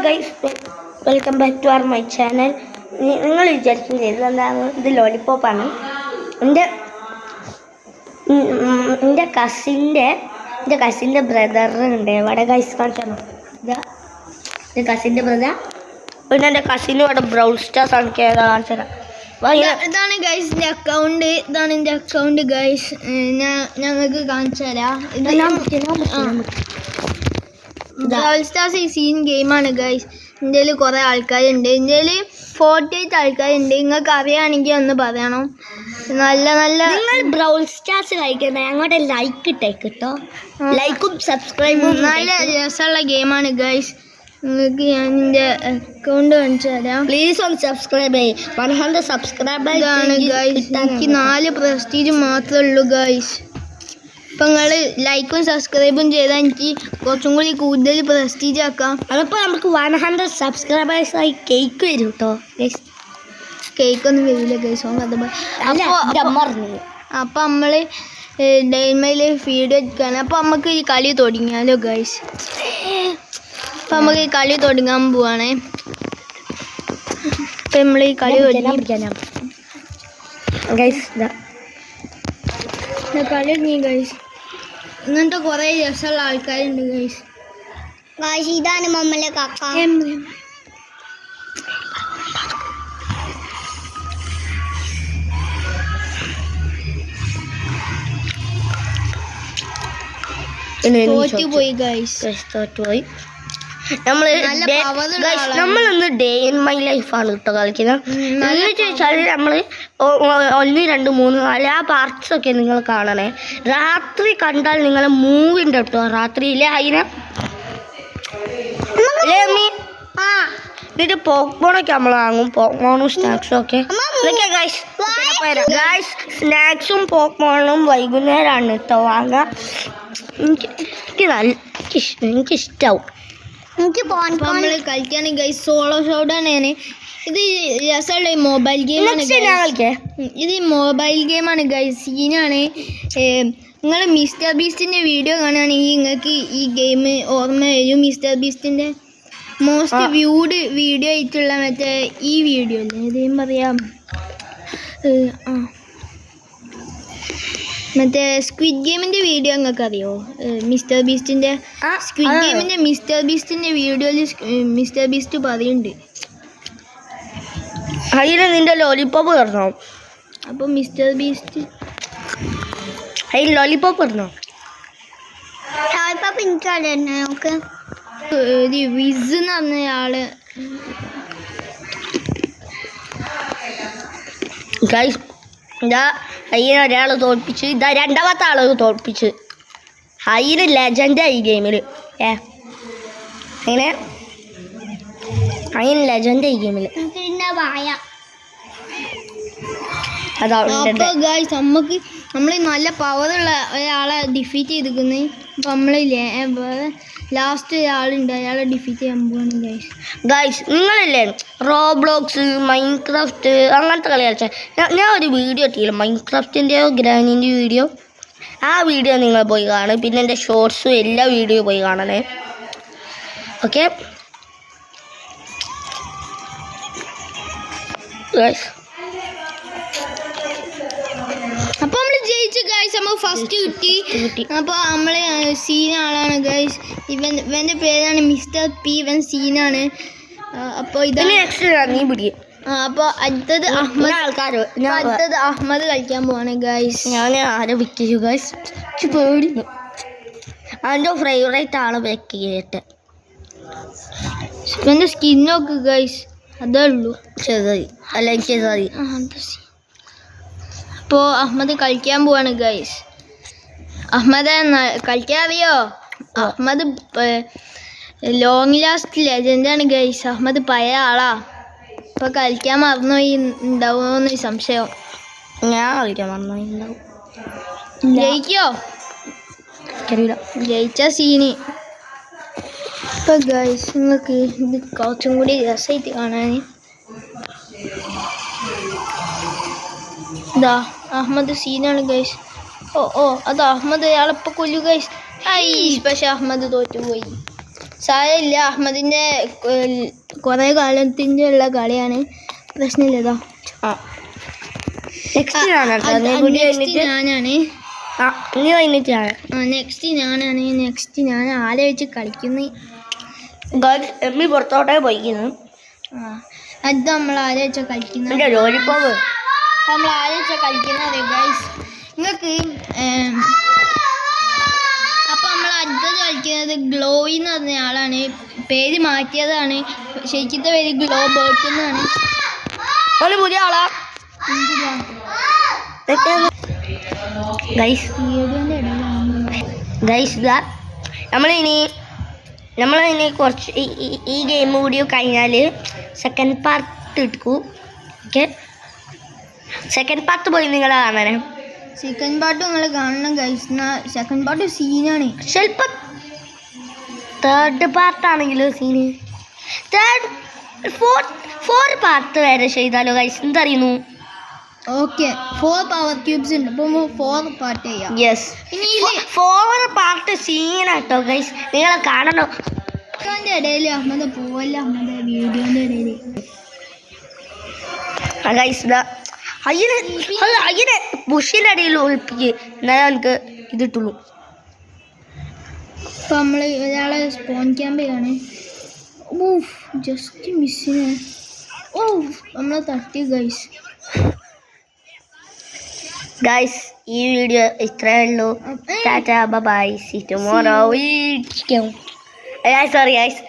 Guys, welcome back to my channel. നിങ്ങൾ വിചാരിക്കുന്നത് എന്താണ്? ഇത് ലോലിപ്പോപ്പാണ്. എൻ്റെ കസിൻ്റെ ബ്രദറുണ്ട് ഇവിടെ. ഗൈസ് കാണിച്ചാണോ? എൻ്റെ കസിൻ്റെ ബ്രദർ. പിന്നെ എൻ്റെ കസിനും ഇവിടെ ബ്രൗൺ സ്റ്റാർസ് കാണിച്ചു തരാം. ഇതാണ് ഗൈസിൻ്റെ അക്കൗണ്ട്. ഇതാണ് എൻ്റെ അക്കൗണ്ട് ഗൈസ്. ഞങ്ങൾക്ക് കാണിച്ചു തരാം. ബ്രൗൺ സ്റ്റാർസ് ഈ സീൻ ഗെയിമാണ് ഗൈസ്. ഇന്ത്യയിൽ കുറേ ആൾക്കാരുണ്ട്. ഇന്ത്യയിൽ 48 ആൾക്കാരുണ്ട്. നിങ്ങൾക്ക് അറിയുകയാണെങ്കിൽ ഒന്ന് പറയണം. നല്ല നിങ്ങൾ ബ്രൗൺ സ്റ്റാർസ് കളിക്കുന്നത് ഞങ്ങളുടെ ലൈക്ക് ഇട്ടേക്ക് കേട്ടോ. ലൈക്കും സബ്സ്ക്രൈബും. നല്ല രസമുള്ള ഗെയിമാണ് ഗൈസ്. നിങ്ങൾക്ക് ഞാൻ എൻ്റെ അക്കൗണ്ട് കാണിച്ചു തരാം. പ്ലീസ് ഒന്ന് സബ്സ്ക്രൈബ് ചെയ്യും. 100 സബ്സ്ക്രൈബ് ഇതാണ് ഗൈസ്. എനിക്ക് 4 പ്രസ്റ്റീജ് മാത്രമേ ഉള്ളൂ ഗൈസ്. അപ്പം നിങ്ങൾ ലൈക്കും സബ്സ്ക്രൈബും ചെയ്താൽ എനിക്ക് കുറച്ചും കൂടി കൂടുതൽ പ്രസ്റ്റീജ് ആക്കാം. അതിപ്പോൾ നമുക്ക് 100 സബ്സ്ക്രൈബേഴ്സായി കേക്ക് വരും കേട്ടോ. കേക്കൊന്നും വരില്ല ഗൈസ്. അപ്പം നമ്മൾ ഡെയിൻമയിൽ വീഡിയോ എടുക്കുകയാണ്. അപ്പം നമുക്ക് ഈ കളി തുടങ്ങിയാലോ ഗൈസ്. അപ്പം നമുക്ക് ഈ കളി തുടങ്ങാൻ പോവാണേ. അപ്പം നമ്മൾ ഈ കളി തുടങ്ങാൻ ഗൈസ്. കളി തുടങ്ങി ഗൈസ്. ഇങ്ങനത്തെ കുറേ രസമുള്ള ആൾക്കാരുണ്ട് ഗൈസ്. ഇതാണ് മമ്മലെ കാക്ക. തോറ്റുപോയി ഗൈസ്. തോറ്റുപോയി. നമ്മളിന്ന് ഡേ ഇൻ മൈ ലൈഫാണ് കേട്ടോ കളിക്കുന്നത്. എന്ന് ചോദിച്ചാൽ നമ്മൾ 1, 2, 3, 4 ആ പാർട്സൊക്കെ നിങ്ങൾ കാണണേ. രാത്രി കണ്ടാൽ നിങ്ങൾ മൂവിൻ്റെ കേട്ടോ. രാത്രിയിലെ അതിനെ എന്നിട്ട് പോപ്കോണൊക്കെ നമ്മൾ വാങ്ങും. പോപ്കോണും സ്നാക്സും ഒക്കെ. ഗൈസ്, സ്നാക്സും പോപ്കോണും വൈകുന്നേരമാണ് കേട്ടോ വാങ്ങുക. എനിക്കിഷ്ടാവും. നമ്മൾ കളിക്കാണ് ഗൈസ്. സോളോ ഷോട്ടാണ്. ഇത് രസമുള്ള മൊബൈൽ ഗെയിമാണ്. ഇത് മൊബൈൽ ഗെയിമാണ് ഗൈസ്. സീനാണ്. നിങ്ങൾ മിസ്റ്റർ ബീസ്റ്റിൻ്റെ വീഡിയോ കാണുകയാണെങ്കിൽ നിങ്ങൾക്ക് ഈ ഗെയിം ഓർമ്മ വരും. മിസ്റ്റർ ബീസ്റ്റിൻ്റെ മോസ്റ്റ് വ്യൂഡ് വീഡിയോ ആയിട്ടുള്ള മറ്റേ ഈ വീഡിയോ അല്ലേ ഇതേം പറയാം. മറ്റേ സ്ക്വിഡ് ഗെയിമിൻ്റെ വീഡിയോ നിങ്ങൾക്ക് അറിയോ? മിസ്റ്റർ ബീസ്റ്റിൻ്റെ വീഡിയോയിൽ മിസ്റ്റർ ബീസ്റ്റ് പറയുന്നുണ്ട്. അതിന് നിന്റെ ലോലിപ്പോപ്പ് തരണോ? അപ്പോൾ മിസ്റ്റർ ബീസ്റ്റ് ലോലിപ്പോപ്പ് തരണോ? നമുക്ക് വിസ് എന്ന് പറഞ്ഞ ആള് ഗൈസ്. ഒരാൾ തോൽപ്പിച്ച്. ഇതാ രണ്ടാമത്തെ ആൾ തോൽപ്പിച്ച്. അതിന് ലെജൻഡായി ഗെയിമിൽ. അങ്ങനെ അതിന് ലെജൻഡായി ഗെയിമിൽ. നമുക്ക് നമ്മൾ നല്ല പവറുള്ള ഒരാളെ ഡിഫീറ്റ് ചെയ്തിരിക്കുന്നത്. അപ്പം നമ്മളില്ലേ ലാസ്റ്റ് ഒരാളുണ്ട്, അയാളെ ഡിഫീറ്റ് ചെയ്യാൻ പോവാണ് ഗൈസ്. നിങ്ങളില്ലേ റോബ്ലോക്സ്, മൈൻക്രാഫ്റ്റ് അങ്ങനത്തെ കളി കളിച്ചാൽ ഞാൻ ഒരു വീഡിയോ ഇട്ടില്ല. മൈൻക്രാഫ്റ്റിൻ്റെയോ ഗ്രാനിൻ്റെ വീഡിയോ. ആ വീഡിയോ നിങ്ങൾ പോയി കാണും. പിന്നെ എൻ്റെ ഷോർട്സും എല്ലാ വീഡിയോ പോയി കാണണേ. Okay guys. അപ്പോൾ നമ്മൾ ജയിച്ചു ഗൈസ്. നമുക്ക് ഫസ്റ്റ് കിട്ടി. അപ്പോൾ നമ്മൾ സീൻ ആളാണ് ഗൈസ്. ഇവൻ്റെ പേരാണ് മിസ്റ്റർ പി. ഇവൻ സീനാണ്. അപ്പോൾ ഇതാണ് നീ പിടിക്കും. അപ്പോൾ അടുത്തത് അഹമ്മദ് കളിക്കാൻ പോവാണ് ഗൈസ്. ഞാൻ ആരെ വിൽക്കു ഗൈസ്. പേടിക്കുന്നു. അവൻ്റെ ഫേവറേറ്റ് ആളെ വെക്കിയിട്ട് ഇവൻ്റെ സ്കിൻ നോക്ക് ഗൈസ്. അതേ ഉള്ളൂ. ചെറിയ അല്ലെങ്കിൽ ചെറിയ. അപ്പോൾ അഹമ്മദ് കളിക്കാൻ പോവാണ് ഗൈസ്. അഹമ്മദ് കളിക്കാൻ അറിയോ? അഹമ്മദ് ലോങ് ലാസ്റ്റ് ലെജൻഡാണ് ഗൈസ്. അഹമ്മദ് പഴയ ആളാ. ഇപ്പോൾ കളിക്കാൻ മറന്നുപോയി ഉണ്ടാവുമെന്ന് സംശയം. ഞാൻ കളിക്കാൻ മറന്നുപോയി ഉണ്ടാവും. ജയിക്കോ? അറിയില്ല. ജയിച്ച സീന്. ഇപ്പോൾ ഗൈസ് നിങ്ങൾക്ക് ഇത് കുറച്ചും കൂടി രസമായിട്ട് കാണാൻ. ഇതാ അഹമ്മദ് സീനാണ് ഗൈസ്. അത് അഹമ്മദ് അയാളിപ്പോൾ കൊല്ലു ഗൈസ്. പക്ഷെ അഹമ്മദ് തോറ്റുപോയി. സാരമില്ല, അഹമ്മദിൻ്റെ കുറേ കാലത്തിൻ്റെ ഉള്ള കളിയാണ്, പ്രശ്നമില്ലതോ. നെക്സ്റ്റ് ഞാനാണ് ഞാനാണ് നെക്സ്റ്റ് ഞാൻ ആരെ വെച്ച് കളിക്കുന്നു. എമ്മി പുറത്തോട്ടേ പോയിക്കുന്നു. അത് നമ്മൾ ആരെ വെച്ചാൽ കളിക്കുന്നത്, നമ്മൾ ആരെ വെച്ചാൽ കളിക്കുന്നത് ഗൈസ് നിങ്ങൾക്ക്. അപ്പം നമ്മൾ അടുത്തത് കളിക്കുന്നത് ഗ്ലോയി എന്ന് പറഞ്ഞ ആളാണ്, പേര് മാറ്റിയതാണ്, ശരിക്കത്തെ പേര് ഗ്ലോ ബേർട്ട് എന്നാണ്. പുതിയ ആളാ ഗൈസ്. നമ്മളിനി കുറച്ച് ഈ ഗെയിം കൂടി കഴിഞ്ഞാൽ സെക്കൻഡ് പാർട്ട് എടുക്കൂ. ഓക്കെ, സെക്കൻഡ് പാർട്ട് പോയി നിങ്ങൾ കാണാനേ. സെക്കൻഡ് പാർട്ട് നിങ്ങൾ കാണണം ഗൈസ്. സെക്കൻഡ് പാർട്ട് സീനാണ്. ചിലപ്പോൾ തേർഡ് പാർട്ടാണെങ്കിലും സീന്. ഫോർ പാർട്ട് വരെ ചെയ്താലോ ഗൈസ്, എന്തറിയുന്നു? ഓക്കെ, 4 പവർ ക്യൂബ്സ് ഉണ്ട്, അപ്പോൾ 4 പാർട്ട് ചെയ്യാം. യെസ്, 4 പാർട്ട് സീനാട്ടോ ഗൈസ്, നിങ്ങൾ കാണണോ? വീഡിയോൻ്റെ ഇടയിൽ അഹമ്മദ് പോവല്ല, അഹമ്മദ് വീഡിയോൻ്റെ ഇടയിൽ ഗൈസ് അതിനെ ബുഷിൻ്റെ അടിയിൽ ഒളിപ്പിക്ക്, എന്നാലും എനിക്ക് ഇതിട്ടുള്ളൂ. ഇപ്പം നമ്മൾ ഒരാളെ സ്പോൺ ക്യാമ്പിലാണ്. ജസ്റ്റ് മിസ്സിന്. നമ്മൾ തട്ടി ഗൈസ്. ഈ വീഡിയോ ഇത്രയേ ഉള്ളൂ. Tata, bye, see tomorrow. Sorry guys,